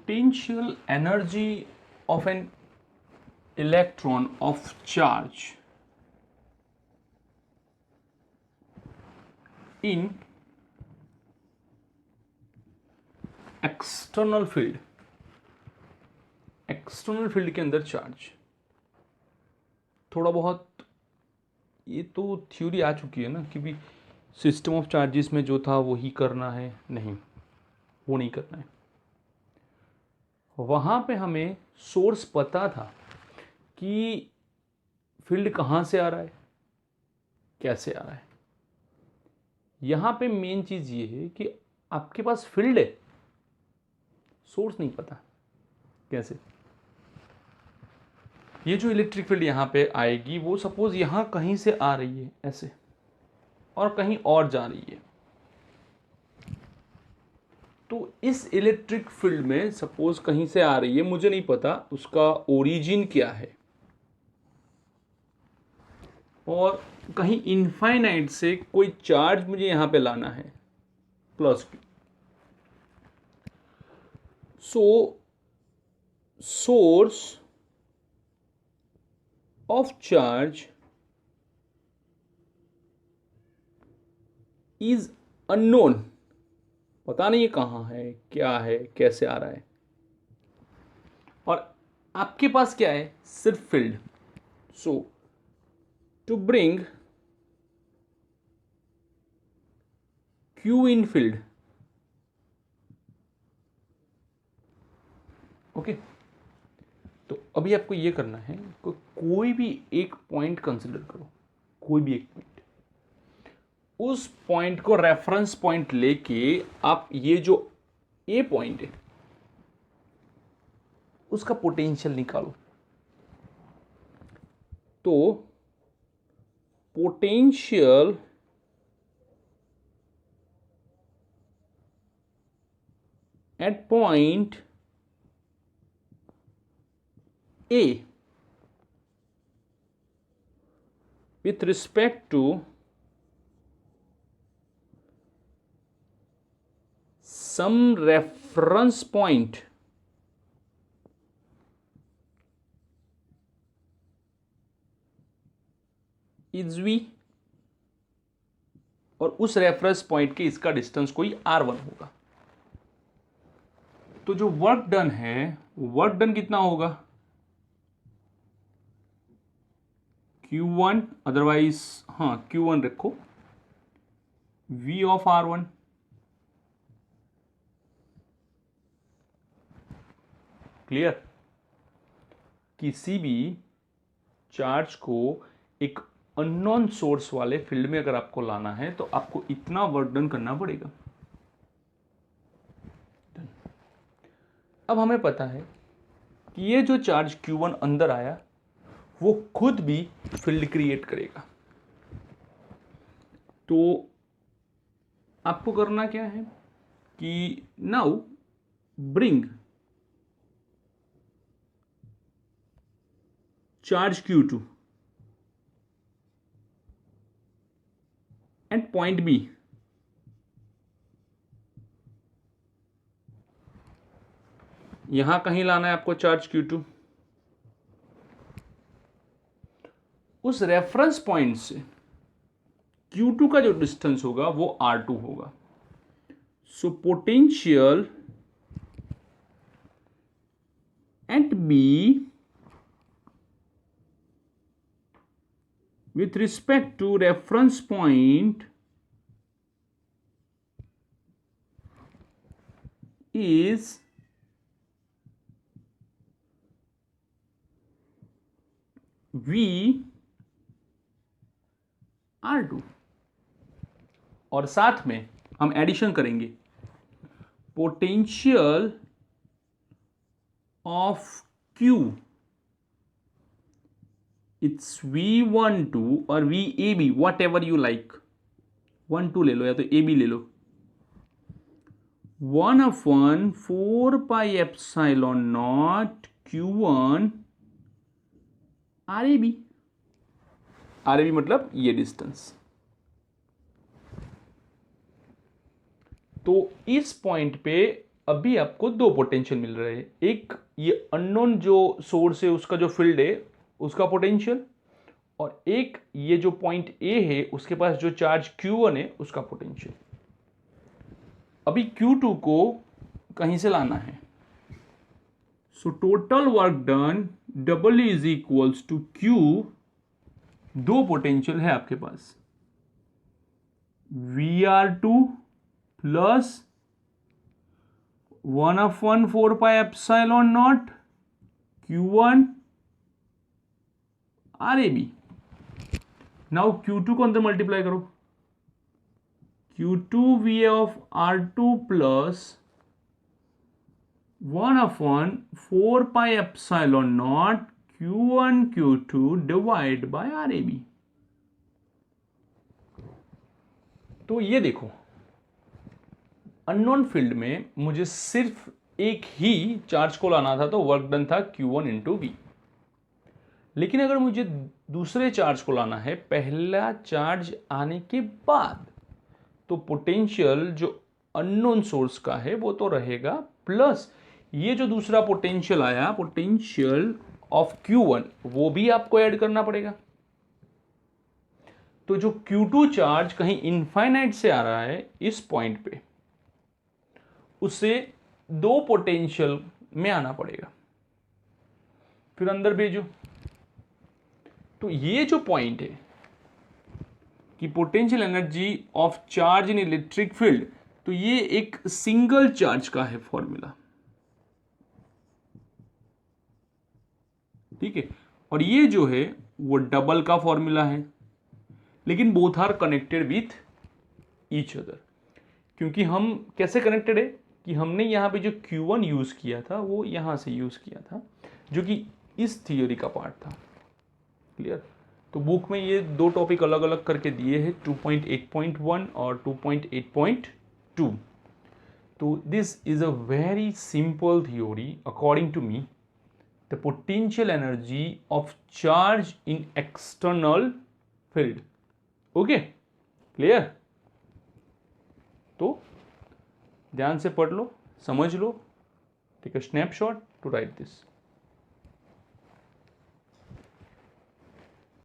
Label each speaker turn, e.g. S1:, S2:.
S1: potential energy of an electron of charge in external field, external field के अंदर charge. थोड़ा बहुत ये तो थ्योरी आ चुकी है ना कि भी सिस्टम ऑफ चार्जेस में जो था वही करना है, नहीं वो नहीं करना है। वहाँ पे हमें सोर्स पता था कि फील्ड कहाँ से आ रहा है, कैसे आ रहा है। यहाँ पे मेन चीज़ ये है कि आपके पास फील्ड है, सोर्स नहीं पता कैसे। ये जो इलेक्ट्रिक फील्ड यहाँ पे आएगी वो सपोज यहाँ कहीं से आ रही है ऐसे और कहीं और जा रही है, तो इस इलेक्ट्रिक फील्ड में सपोज कहीं से आ रही है, मुझे नहीं पता उसका ओरिजिन क्या है, और कहीं इनफाइनाइट से कोई चार्ज मुझे यहाँ पे लाना है plus Q। So source of charge is unknown, पता नहीं कहाँ है, क्या है, कैसे आ रहा है, और आपके पास क्या है, सिर्फ field. So to bring Q in field, okay. तो अभी आपको ये करना है, कोई भी एक पॉइंट कंसिडर करो, कोई भी एक पॉइंट, उस पॉइंट को रेफरेंस पॉइंट लेके आप ये जो ए पॉइंट है उसका पोटेंशियल निकालो। तो potential at point A with respect to some reference point is V, और उस रेफरेंस पॉइंट के इसका डिस्टेंस कोई R1 होगा। तो जो वर्क डन है, वर्क डन कितना होगा, Q1, अदरवाइज हाँ Q1 रखो, V ऑफ R1 क्लियर। किसी भी चार्ज को एक अननोन सोर्स वाले फील्ड में अगर आपको लाना है तो आपको इतना वर्क डन करना पड़ेगा। अब हमें पता है कि ये जो चार्ज Q1 अंदर आया वो खुद भी फील्ड क्रिएट करेगा। तो आपको करना क्या है कि now bring charge Q2 at point B, यहां कहीं लाना है आपको चार्ज Q2, उस रेफरेंस पॉइंट से Q2 का जो डिस्टेंस होगा वो R2 होगा। So potential at B with respect to reference point is V R2, और साथ में हम एडिशन करेंगे potential of Q, it's V12 और VAB, what ever you like, 1-2 ले लो या तो AB ले लो, 1/4πε0 Q1 RAB, RAB मतलब ये डिस्टेंस। तो इस पॉइंट पे अभी आपको दो पोटेंशियल मिल रहे हैं, एक ये अननोन जो सोर्स है उसका जो फील्ड है उसका पोटेंशियल, और एक ये जो पॉइंट ए है उसके पास जो चार्ज Q1 है उसका पोटेंशियल। अभी Q2 को कहीं से लाना है, so total work done W is equals to Q, दो पोटेंशियल है आपके पास, VR2 plus 1/4πε0 Q1 RAB। Now Q2 को अंदर मल्टीप्लाई करो, Q2 VA of R2 plus 1/4πε0 Q1 Q2 divide by RAB। तो ये देखो, अननोन फील्ड में मुझे सिर्फ एक ही चार्ज को लाना था तो वर्क डन था Q1 इंटू V। लेकिन अगर मुझे दूसरे चार्ज को लाना है पहला चार्ज आने के बाद, तो पोटेंशियल जो अननोन सोर्स का है वो तो रहेगा, प्लस ये जो दूसरा पोटेंशियल आया, पोटेंशियल ऑफ Q1, वो भी आपको ऐड करना पड़ेगा। तो जो Q2 चार्ज कहीं इनफाइनाइट से आ रहा है इस पॉइंट पे, उसे दो पोटेंशियल में आना पड़ेगा, फिर अंदर भेजो। तो ये जो पॉइंट है कि potential energy of charge in electric field, तो ये एक सिंगल चार्ज का है फॉर्मूला, ठीक है। और ये जो है वो डबल का फॉर्मूला है, लेकिन both are connected with each other. क्योंकि हम कैसे कनेक्टेड है कि हमने यहां पे जो Q1 यूज किया था वो यहां से यूज किया था, जो कि इस थियोरी का पार्ट था। क्लियर। तो बुक में ये दो टॉपिक अलग अलग करके दिए हैं, 2.8.1 और 2.8.2। तो this is a very simple theory according to me, the potential energy of charge in external field. Okay, clear. तो ध्यान से पढ़ लो, समझ लो, take a snapshot to write this.